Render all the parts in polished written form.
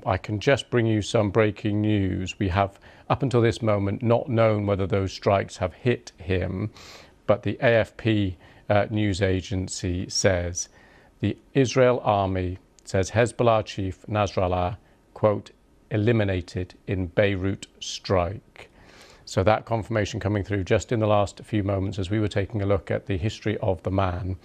I can just bring you some breaking news. We have, up until this moment, not known whether those strikes have hit him, but the AFP news agency says the Israel army says Hezbollah chief Nasrallah, quote, eliminated in Beirut strike. So that confirmation coming through just in the last few moments as we were taking a look at the history of the man.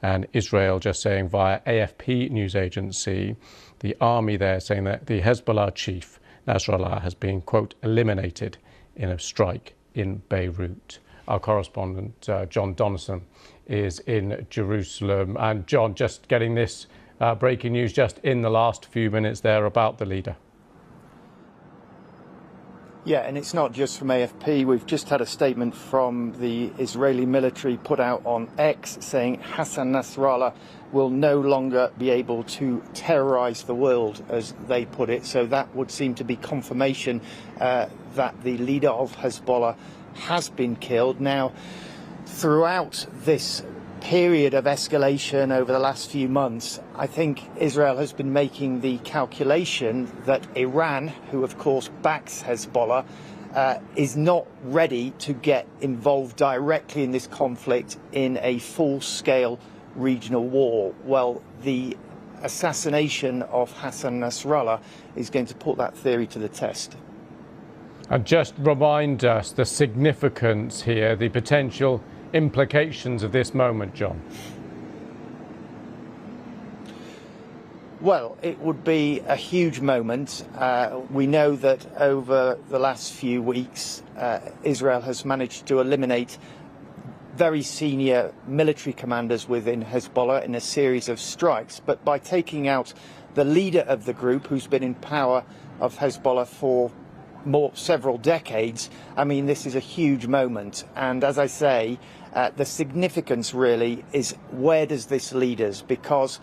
And Israel just saying via AFP news agency, the army there saying that the Hezbollah chief Nasrallah has been, quote, eliminated in a strike in Beirut. Our correspondent, John Donison, is in Jerusalem. And John, just getting this breaking news just in the last few minutes there about the leader. Yeah, and it's not just from AFP. We've just had a statement from the Israeli military put out on X saying Hassan Nasrallah will no longer be able to terrorize the world, as they put it. So that would seem to be confirmation that the leader of Hezbollah has been killed. Now, throughout this period of escalation over the last few months, I think Israel has been making the calculation that Iran, who of course backs Hezbollah, is not ready to get involved directly in this conflict in a full-scale regional war. Well, the assassination of Hassan Nasrallah is going to put that theory to the test. And just remind us the significance here, the potential implications of this moment, John. Well, it would be a huge moment. We know that over the last few weeks, Israel has managed to eliminate very senior military commanders within Hezbollah in a series of strikes. But by taking out the leader of the group, who's been in power of Hezbollah for several decades, I mean, this is a huge moment. And as I say, the significance really is, where does this lead us? Because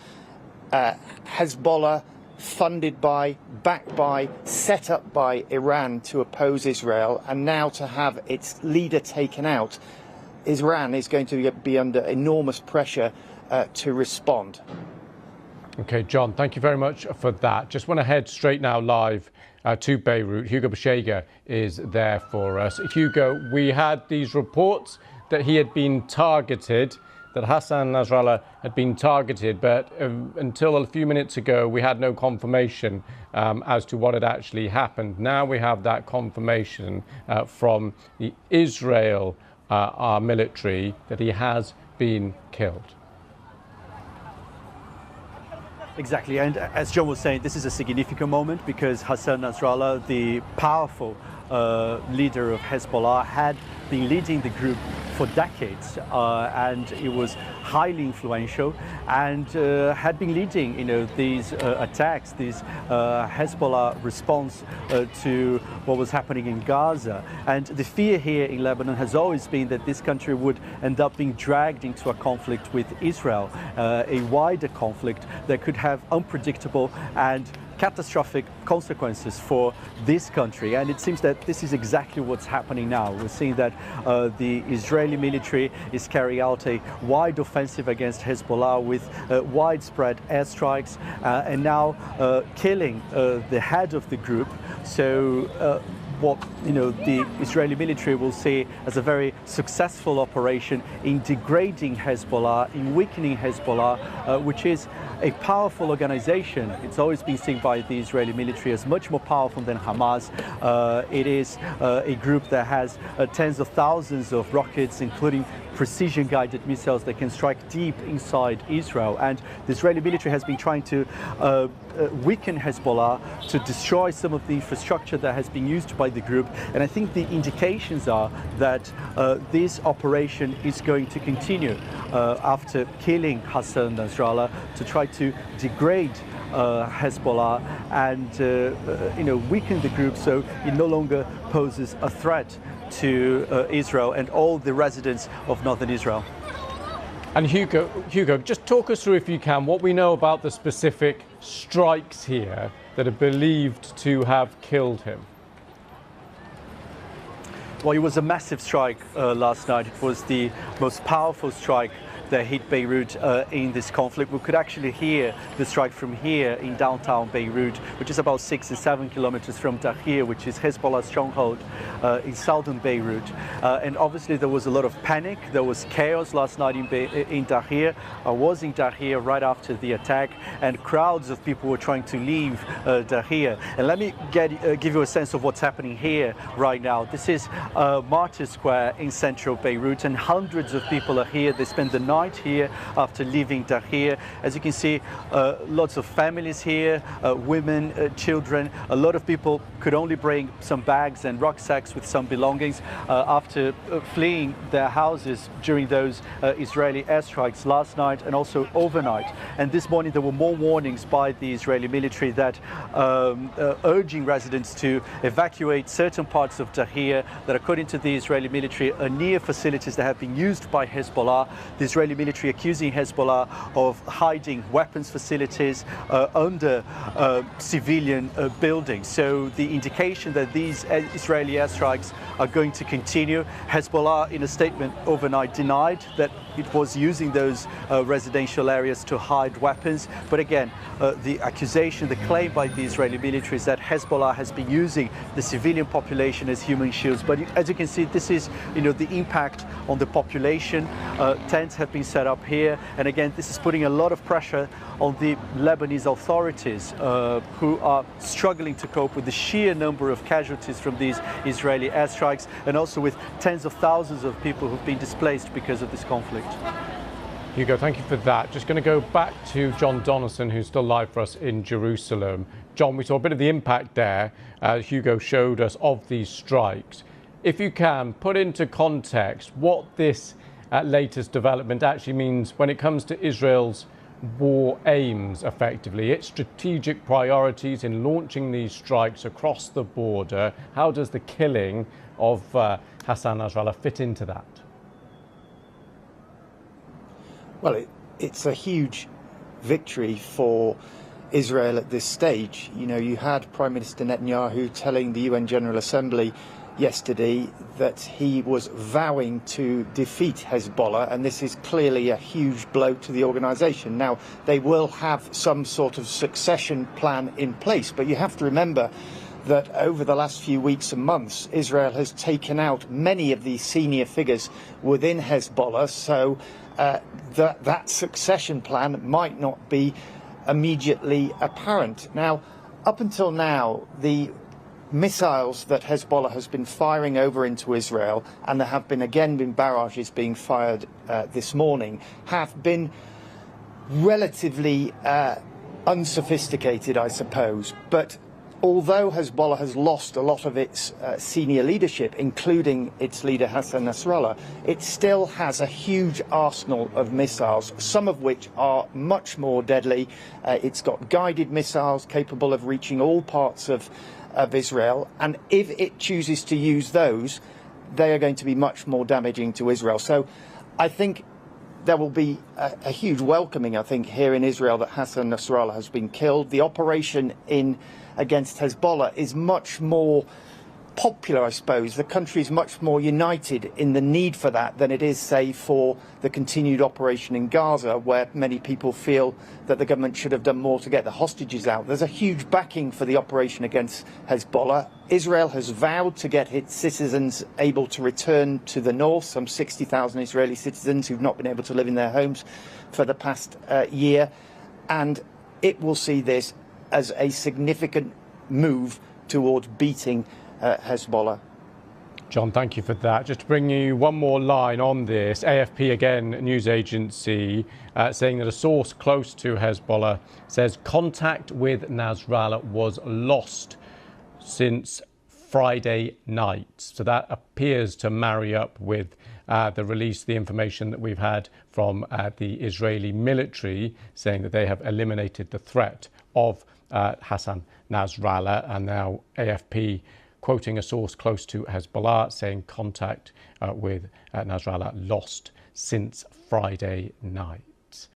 Hezbollah, funded by, backed by, set up by Iran to oppose Israel, and now to have its leader taken out, Iran is going to be under enormous pressure to respond. Okay, John, thank you very much for that. Just want to head straight now live to Beirut. Hugo Bashega is there for us. Hugo, we had these reports that he had been targeted, that Hassan Nasrallah had been targeted, but until a few minutes ago, we had no confirmation as to what had actually happened. Now we have that confirmation from the Israel our military that he has been killed. Exactly, and as John was saying, this is a significant moment because Hassan Nasrallah, the powerful leader of Hezbollah, had been leading the group for decades, and he was highly influential and had been leading, these attacks, these Hezbollah response to what was happening in Gaza. And the fear here in Lebanon has always been that this country would end up being dragged into a conflict with Israel, a wider conflict that could have unpredictable and catastrophic consequences for this country. And it seems that this is exactly what's happening now. We're seeing that the Israeli military is carrying out a wide offensive against Hezbollah with widespread airstrikes and now killing the head of the group. So what the Israeli military will see as a very successful operation in degrading Hezbollah, in weakening Hezbollah, which is a powerful organization. It's always been seen by the Israeli military as much more powerful than Hamas. It is a group that has tens of thousands of rockets, including precision-guided missiles that can strike deep inside Israel. And the Israeli military has been trying to weaken Hezbollah, to destroy some of the infrastructure that has been used by the group. And I think the indications are that this operation is going to continue after killing Hassan Nasrallah, to try to degrade Hezbollah and weaken the group so it no longer poses a threat to Israel and all the residents of northern Israel. And Hugo, just talk us through, if you can, what we know about the specific strikes here that are believed to have killed him. Well, it was a massive strike last night. It was the most powerful strike that hit Beirut in this conflict. We could actually hear the strike from here in downtown Beirut, which is about 6 or 7 kilometers from Tahrir, which is Hezbollah's stronghold in southern Beirut. And obviously there was a lot of panic, there was chaos last night in Tahrir. I was in Tahrir right after the attack, and crowds of people were trying to leave Tahrir. And let me give you a sense of what's happening here right now. This is Martyr Square in central Beirut, and hundreds of people are here. They spend the night here after leaving Tahrir. As you can see, lots of families here, women, children. A lot of people could only bring some bags and rucksacks with some belongings after fleeing their houses during those Israeli airstrikes last night and also overnight. And this morning there were more warnings by the Israeli military that urging residents to evacuate certain parts of Tahrir that, according to the Israeli military, are near facilities that have been used by Hezbollah. The Israeli military accusing Hezbollah of hiding weapons facilities under civilian buildings. So the indication that these Israeli airstrikes are going to continue. Hezbollah, in a statement overnight, denied that it was using those residential areas to hide weapons. But again, the accusation, the claim by the Israeli military is that Hezbollah has been using the civilian population as human shields. But as you can see, this is, the impact on the population. Tents have been set up here, and again, this is putting a lot of pressure on the Lebanese authorities, who are struggling to cope with the sheer number of casualties from these Israeli airstrikes, and also with tens of thousands of people who've been displaced because of this conflict. Hugo, thank you for that. Just going to go back to John Donaldson, who's still live for us in Jerusalem. John, we saw a bit of the impact there, Hugo showed us, of these strikes. If you can, put into context what this latest development actually means when it comes to Israel's war aims, effectively, its strategic priorities in launching these strikes across the border. How does the killing of Hassan Nasrallah fit into that? Well, it's a huge victory for Israel at this stage. You had Prime Minister Netanyahu telling the UN General Assembly yesterday that he was vowing to defeat Hezbollah, and this is clearly a huge blow to the organisation. Now, they will have some sort of succession plan in place, but you have to remember that over the last few weeks and months, Israel has taken out many of these senior figures within Hezbollah, so that succession plan might not be immediately apparent. Now, up until now, the missiles that Hezbollah has been firing over into Israel, and there have been barrages being fired this morning, have been relatively unsophisticated, I suppose. But although Hezbollah has lost a lot of its senior leadership, including its leader Hassan Nasrallah, it still has a huge arsenal of missiles, some of which are much more deadly. It's got guided missiles capable of reaching all parts of Israel, and if it chooses to use those, they are going to be much more damaging to Israel. So I think there will be a huge welcoming, I think, here in Israel that Hassan Nasrallah has been killed. The operation against Hezbollah is much more popular, I suppose. The country is much more united in the need for that than it is, say, for the continued operation in Gaza, where many people feel that the government should have done more to get the hostages out. There's a huge backing for the operation against Hezbollah. Israel has vowed to get its citizens able to return to the north, some 60,000 Israeli citizens who've not been able to live in their homes for the past year, and it will see this as a significant move towards beating Hezbollah. John, thank you for that. Just to bring you one more line on this, AFP, again, news agency, saying that a source close to Hezbollah says contact with Nasrallah was lost since Friday night. So that appears to marry up with the information that we've had from the Israeli military, saying that they have eliminated the threat of Hassan Nasrallah, and now AFP quoting a source close to Hezbollah saying contact with Nasrallah lost since Friday night.